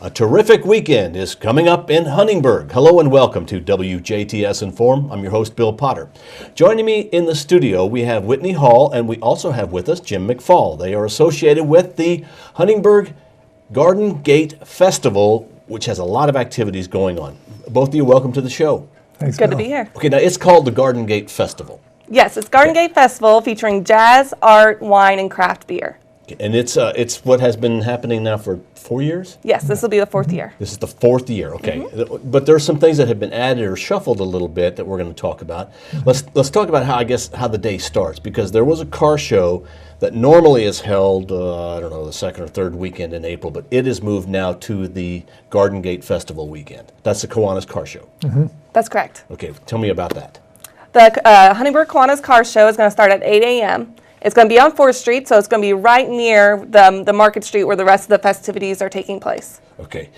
A terrific weekend is coming up in Huntingburg. Hello and welcome to WJTS in.form. I'm your host, Bill Potter. Joining me in the studio, we have Whitney Hall, and we also have with us Jim McFaul. They are associated with the Huntingburg Garden Gate Festival, which has a lot of activities going on. Both of you, welcome to the show. Thanks, Good Bill. to be here. Okay, now it's called the Garden Gate Festival. Yes, it's Garden Gate Festival featuring jazz, art, wine, and craft beer. And it's what has been happening now for 4 years? Yes, this will be the fourth year. This is the fourth year, okay. But there's some things that have been added or shuffled a little bit that we're going to talk about. Let's talk about how the day starts, because there was a car show that normally is held, I don't know, the second or third weekend in April, but it is moved now to the Garden Gate Festival weekend. That's the Kiwanis Car Show. That's correct. Okay, tell me about that. The Huntingburg Kiwanis Car Show is going to start at 8 a.m. It's going to be on 4th Street, so it's going to be right near the Market Street where the rest of the festivities are taking place. Okay,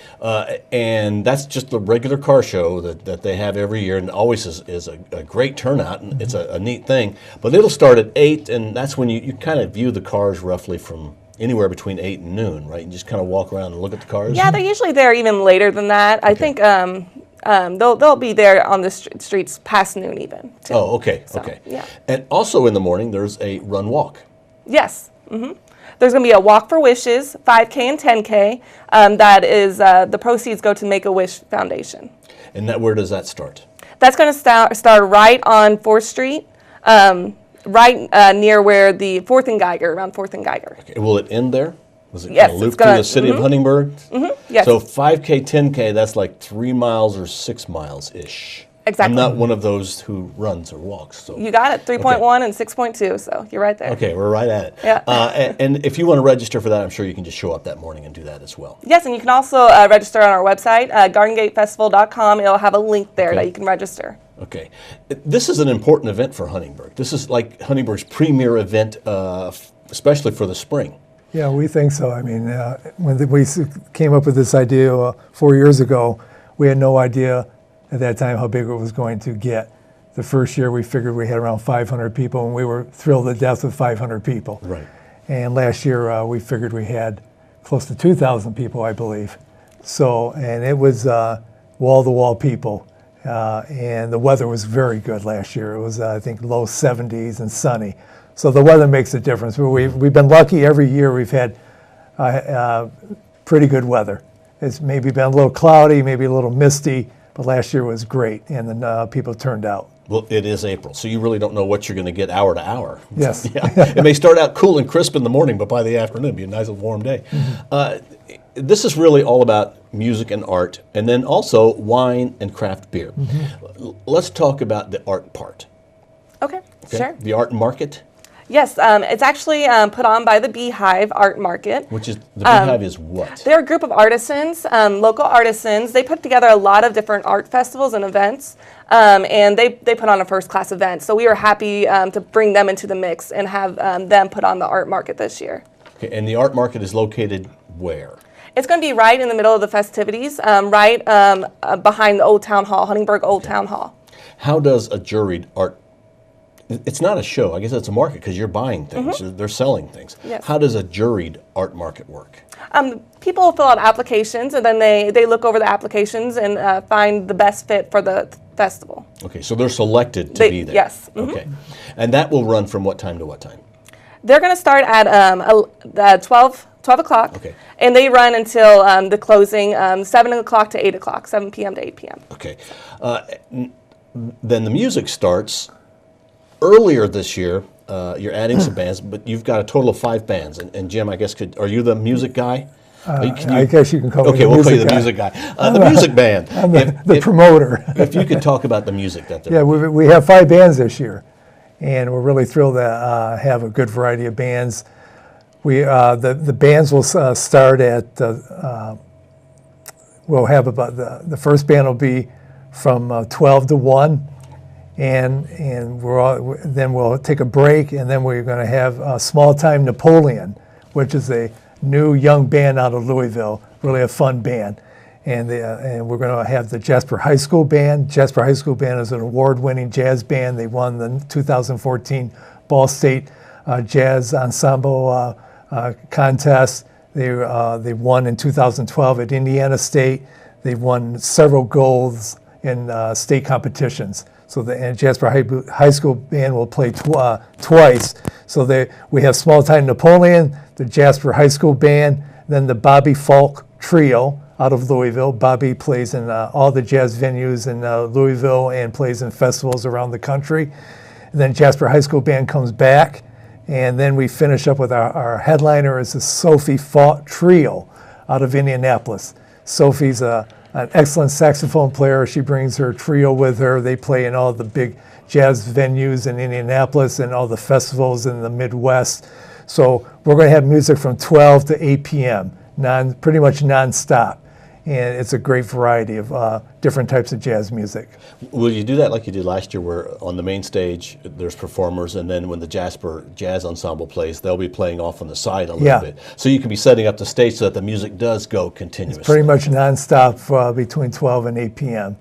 and that's just the regular car show that they have every year, and always is a great turnout, and it's a neat thing. But it'll start at 8, and that's when you kind of view the cars roughly from anywhere between 8 and noon, right? You just kind of walk around and look at the cars? Yeah, they're usually there even later than that. Okay. I think they'll be there on the streets past noon even, too. Oh, okay, So, okay. yeah. And also in the morning, there's a run walk. Yes. There's going to be a Walk for Wishes, 5K and 10K. That is, the proceeds go to Make-A-Wish Foundation. And where does that start? That's going to start right on 4th Street, right near where the 4th and Geiger, around 4th and Geiger. Okay, will it end there? Is it Yes, going to loop it's gonna- through the city of Huntingburg? Yes. So 5K, 10K, that's like 3 miles or 6 miles-ish. Exactly. I'm not one of those who runs or walks. So. You got it, 3.1 and 6.2, so you're right there. Okay, we're right at it. Yeah. And if you want to register for that, I'm sure you can just show up that morning and do that as well. Yes, and you can also register on our website, gardengatefestival.com. It'll have a link there that you can register. Okay. This is an important event for Huntingburg. This is like Huntingburg's premier event, especially for the spring. Yeah, we think so. I mean, when we came up with this idea 4 years ago, we had no idea at that time how big it was going to get. The first year we figured we had around 500 people, and we were thrilled to death with 500 people. Right. And last year we figured we had close to 2,000 people, I believe. So, and it was wall-to-wall people. And the weather was very good last year. It was, I think, low 70s and sunny. So the weather makes a difference. We've been lucky every year. We've had pretty good weather. It's maybe been a little cloudy, maybe a little misty, but last year was great, and then people turned out. Well, it is April, so you really don't know what you're going to get hour to hour. Yes. Yeah. It may start out cool and crisp in the morning, but by the afternoon, it'll be a nice warm day. This is really all about music and art, and then also wine and craft beer. Let's talk about the art part. Okay, sure. The art market, Yes, it's actually put on by the Beehive Art Market. which is, the Beehive is what? They're a group of artisans, local artisans. They put together a lot of different art festivals and events, and they put on a first-class event. So we were happy to bring them into the mix and have them put on the art market this year. Okay, and the art market is located where? It's going to be right in the middle of the festivities, right behind the Old Town Hall, Huntingburg Old Town Hall. How does a juried art, it's not a show, I guess it's a market because you're buying things, they're selling things. Yes. How does a juried art market work? People fill out applications, and then they look over the applications and find the best fit for the festival. Okay, so they're selected to be there. Yes. Okay, and that will run from what time to what time? They're going to start at 12 o'clock, Okay. and they run until the closing, 7 o'clock to 8 o'clock, 7 p.m. to 8 p.m. Okay, then the music starts. Earlier this year, you're adding some bands, but you've got a total of 5 bands. And Jim, I guess, are you the music guy? I guess you can call me Okay, the we'll music call you the guy. music guy. The music band. I'm the promoter. If you could talk about the music that they're Yeah, we have 5 bands this year, and we're really thrilled to have a good variety of bands. The bands will start at, we'll have about, the first band will be from 12 to 1, and then we'll take a break, and then we're going to have Small Time Napoleon, which is a new young band out of Louisville, really a fun band. And we're going to have the Jasper High School Band. Jasper High School Band is an award-winning jazz band. They won the 2014 Ball State Jazz Ensemble contest. They won in 2012 at Indiana State. They've won several golds in state competitions. So the Jasper High School band will play twice. So we have Small Time Napoleon, the Jasper High School band, then the Bobby Falk Trio out of Louisville. Bobby plays in all the jazz venues in Louisville and plays in festivals around the country. And then Jasper High School band comes back, and then we finish up with our headliner is the Sophie Falk Trio out of Indianapolis. Sophie's an excellent saxophone player. She brings her trio with her. They play in all the big jazz venues in Indianapolis and all the festivals in the Midwest. So we're going to have music from 12 to 8 p.m., pretty much nonstop. And it's a great variety of different types of jazz music. Will you do that like you did last year, where on the main stage there's performers, and then when the Jasper Jazz Ensemble plays, they'll be playing off on the side a little bit? So you can be setting up the stage so that the music does go continuously. It's pretty much nonstop between 12 and 8 p.m.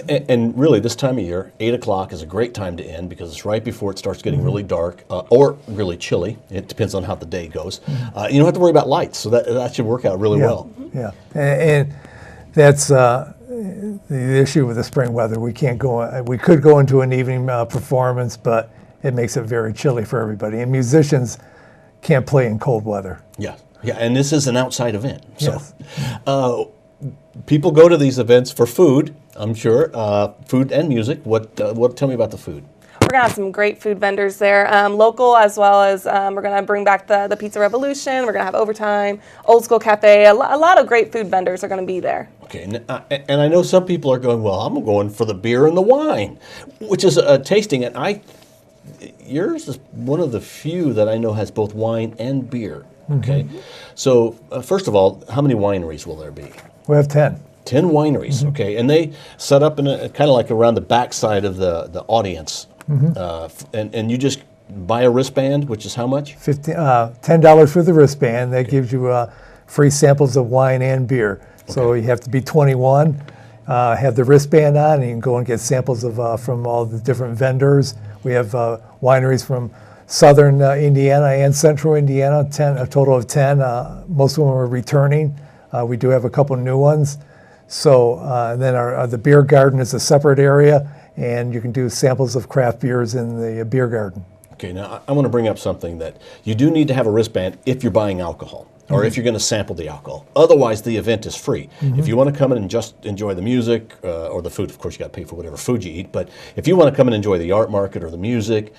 And really, this time of year, 8 o'clock is a great time to end because it's right before it starts getting really dark or really chilly. It depends on how the day goes. You don't have to worry about lights, so that should work out really well. Yeah, and that's the issue with the spring weather. We can't go. We could go into an evening performance, but it makes it very chilly for everybody. And musicians can't play in cold weather. Yeah, and this is an outside event. So Yes. People go to these events for food, I'm sure, food and music. Tell me about the food. We're going to have some great food vendors there, local as well as we're going to bring back the Pizza Revolution. We're going to have Overtime, Old School Cafe. A lot of great food vendors are going to be there. Okay, and I know some people are going, well, I'm going for the beer and the wine, which is tasting. And yours is one of the few that I know has both wine and beer. Okay, so first of all, how many wineries will there be? We have 10. 10 wineries, okay, and they set up in a kind of like around the backside of the audience, and you just buy a wristband, which is how much? $10 for the wristband. That gives you free samples of wine and beer. So you have to be 21, have the wristband on, and you can go and get samples of from all the different vendors. We have wineries from southern Indiana and central Indiana, a total of 10. Most of them are returning. We do have a couple new ones. So then the beer garden is a separate area, and you can do samples of craft beers in the beer garden. Okay, now I want to bring up something that you do need to have a wristband if you're buying alcohol or if you're going to sample the alcohol. Otherwise, the event is free. If you want to come in and just enjoy the music or the food, of course, you got to pay for whatever food you eat. But if you want to come and enjoy the art market or the music,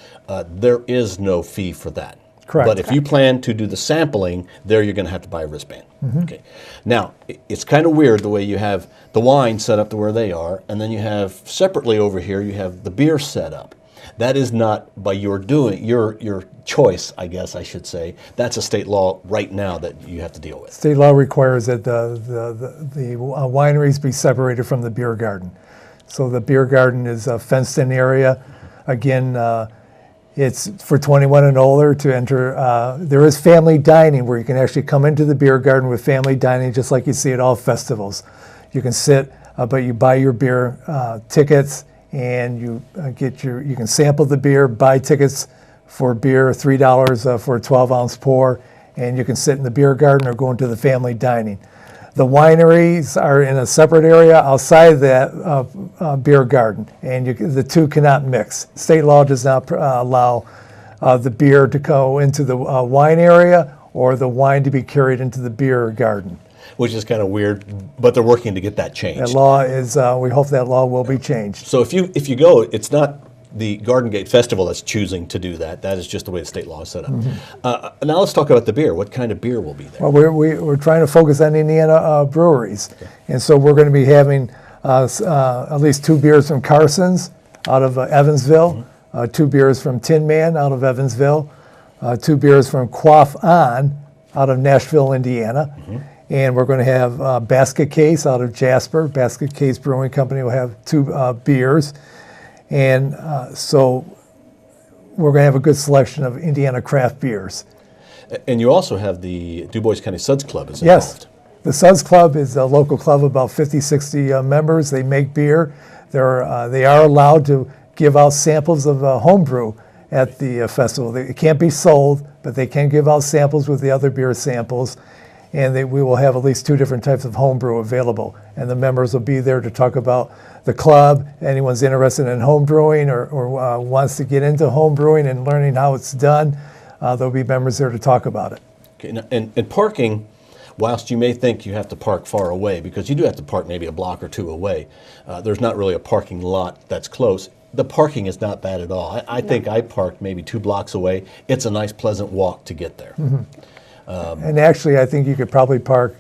there is no fee for that. Correct. But if you plan to do the sampling, there you're going to have to buy a wristband. Okay. Now, it's kind of weird the way you have the wine set up to where they are, and then you have separately over here, you have the beer set up. That is not by your doing, your choice, I guess I should say. That's a state law right now that you have to deal with. State law requires that the wineries be separated from the beer garden. So the beer garden is a fenced-in area. Again, it's for 21 and older to enter. There is family dining where you can actually come into the beer garden with family dining, just like you see at all festivals. You can sit, but you buy your beer tickets, and you you can sample the beer, buy tickets for beer, $3 for a 12-ounce pour, and you can sit in the beer garden or go into the family dining. The wineries are in a separate area outside that beer garden, and the two cannot mix. State law does not allow the beer to go into the wine area or the wine to be carried into the beer garden. Which is kind of weird, but they're working to get that changed. That law is, we hope that law will be changed. So if you go, it's not the Garden Gate Festival that's choosing to do that. That is just the way the state law is set up. Now let's talk about the beer. What kind of beer will be there? Well, we're trying to focus on Indiana breweries. Okay. And so we're going to be having at least 2 beers from Carson's out of Evansville, 2 beers from Tin Man out of Evansville, 2 beers from Quaff On out of Nashville, Indiana. And we're going to have Basket Case out of Jasper. Basket Case Brewing Company will have 2 beers. And so we're going to have a good selection of Indiana craft beers. And you also have the Du Bois County Suds Club is involved. Yes. The Suds Club is a local club of about 50, 60 members. They make beer. They are allowed to give out samples of homebrew at the festival. It can't be sold, but they can give out samples with the other beer samples. and we will have at least 2 different types of homebrew available. And the members will be there to talk about the club. Anyone's interested in homebrewing or wants to get into homebrewing and learning how it's done, there'll be members there to talk about it. Okay, and parking, whilst you may think you have to park far away, because you do have to park maybe a block or 2 away, there's not really a parking lot that's close. The parking is not bad at all. I think I parked maybe 2 blocks away. It's a nice, pleasant walk to get there. And actually, I think you could probably park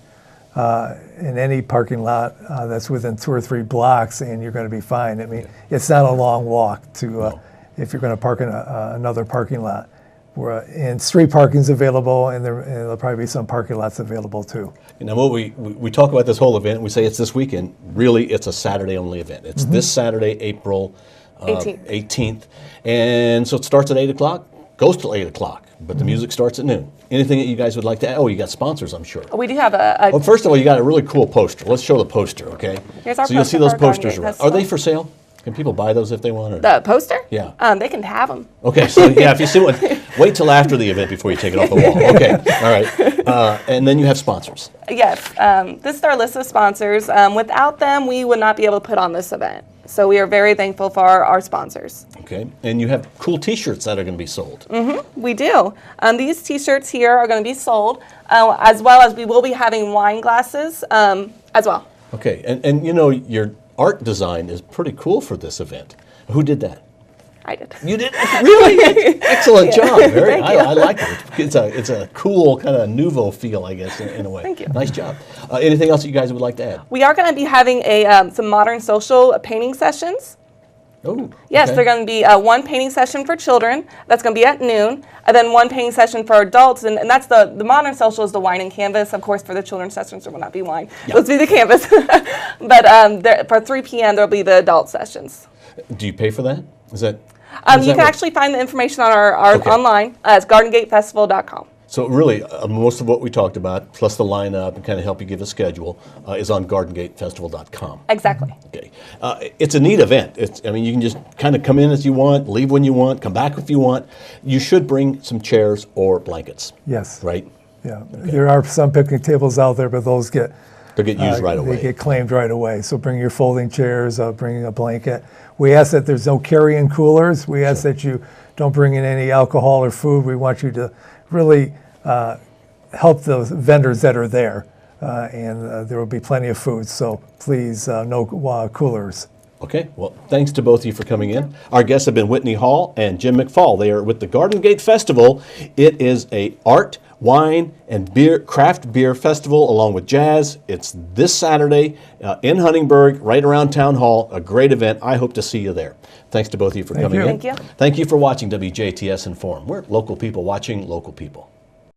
in any parking lot that's within 2 or 3 blocks, and you're going to be fine. I mean, it's not a long walk to if you're going to park in another parking lot. And street parking is available, and there'll probably be some parking lots available too. Now, what we talk about this whole event, we say it's this weekend. Really, it's a Saturday-only event. It's this Saturday, April 18th. And so it starts at 8 o'clock, goes till 8 o'clock, but the music starts at noon. Anything that you guys would like to add? Oh, you got sponsors, I'm sure. We do have Well, first of all, you got a really cool poster. Let's show the poster, okay? Here's our so you'll see those poster for our posters Garden Gate around. Are they for sale? Can people buy those if they want? Or? The poster? Yeah. They can have them. Okay, so yeah, if you see one, wait till after the event before you take it off the wall. Okay, all right. And then you have sponsors. Yes, this is our list of sponsors. Without them, we would not be able to put on this event. So we are very thankful for our sponsors. Okay, and you have cool T-shirts that are going to be sold. We do. These T-shirts here are going to be sold, as well as we will be having wine glasses as well. Okay, and you know, your art design is pretty cool for this event. Who did that? I did. You did? Really? Excellent job. Thank you. I like it. It's a cool kind of nouveau feel, I guess, in a way. Thank you. Nice job. Anything else you guys would like to add? We are going to be having some modern social painting sessions. Oh, Yes, okay. they're going to be one painting session for children. That's going to be at noon, and then one painting session for adults. And that's the modern social is the wine and canvas. Of course, for the children's sessions, there will not be wine. Yeah. Those will be the canvas. But for 3 p.m., there will be the adult sessions. Do you pay for that? Is that? You can actually find the information on our Okay. online. It's gardengatefestival.com. So really, most of what we talked about, plus the lineup and kind of help you give a schedule, is on gardengatefestival.com. Exactly. Okay. It's a neat event. I mean, you can just kind of come in as you want, leave when you want, come back if you want. You should bring some chairs or blankets. Yes. Right? Yeah. There are some picnic tables out there, but those get They'll get used right away. They get claimed right away. So bring your folding chairs, bring a blanket. We ask that there's no carry-in coolers. We ask that you don't bring in any alcohol or food. We want you to really help those vendors that are there, and there will be plenty of food. So please, no coolers. Okay, well, thanks to both of you for coming in. Our guests have been Whitney Hall and Jim McFaul. They are with the Garden Gate Festival. It is a art, wine, and craft beer festival along with jazz. It's this Saturday in Huntingburg, right around Town Hall. A great event. I hope to see you there. Thanks to both of you for coming in. Thank you. Thank you for watching WJTS in.form. We're local people watching local people.